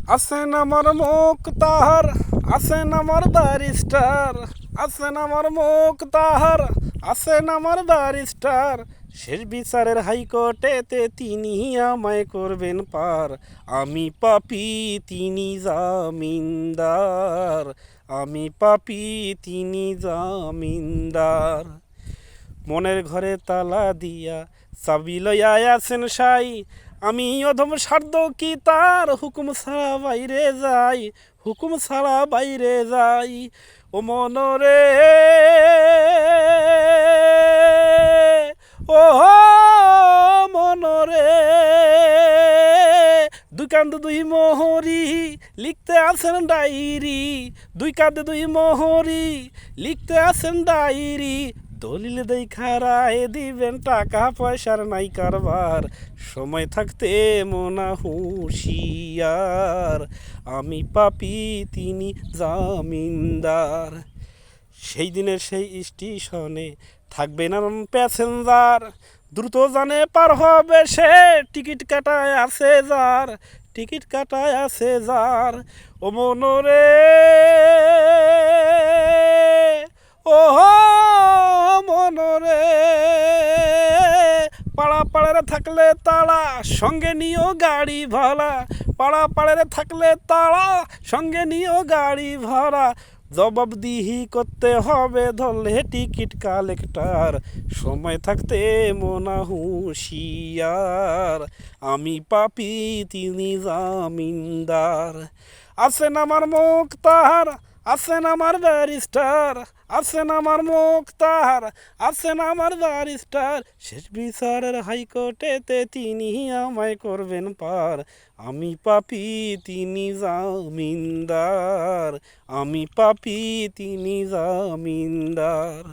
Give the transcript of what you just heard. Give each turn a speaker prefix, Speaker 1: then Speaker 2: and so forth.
Speaker 1: আছেন আমার মুক্তার, আছেন আমার ব্যারিস্টার, আছেন আমার মুক্তার, আছেন আমার ব্যারিস্টার। শেষ বিচারের হাইকোর্টেতে তিনি আমায় করবেন পার। আমি পাপী, তিনি জামিনদার। আমি পাপী, তিনি জামিনদার। মনের ঘরে তালা দিয়া চাবি লইয়া আছেন সাই। আমি অধম সাধ্য কি তার হুকুম ছাড়া বাইরে যাই, হুকুম ছাড়া বাইরে যাই। ও মনরে, ও মনরে, দুই কান্দে দুই মোহরি লিখতে আছেন ডায়েরি, দুই কান্দে দুই মোহরি লিখতে আছেন ডায়েরি। দলিল দেখা রায় দিবেন, টাকা পয়সার নাই কারবার। সময় থাকতে মনা হুঁশিয়ার। আমি পাপী, তিনি জামিনদার। সেই দিনের সেই স্টেশনে থাকবে না প্যাসেঞ্জার। দ্রুত জানে পার হবে সে, টিকিট কাটায় আছে যার, টিকিট কাটায় আছে যার। ও মনরে, ও মনরে, পাড়া পাড়ারে থাকলে তাড়া, সঙ্গে নিও গাড়ি ভাড়া। পাড়া পাড়ারে থাকলে তাড়া, সঙ্গে নিও গাড়ি ভাড়া। জবাবদিহি করতে হবে ধরলে টিকিট কালেক্টর। সময় থাকতে মনা হুঁশিয়ার। আমি পাপী, তিনি জামিনদার। আছেন আমার মুক্তার, আছেন আমার ব্যারিস্টার, আছেন আমার মুক্তার, আছেন আমার ব্যারিস্টার। শেষ বিচারের হাইকোর্টেতে তিনি আমায় করবেন পার। আমি পাপী, তিনি জামিনদার। আমি পাপী, তিনি জামিনদার।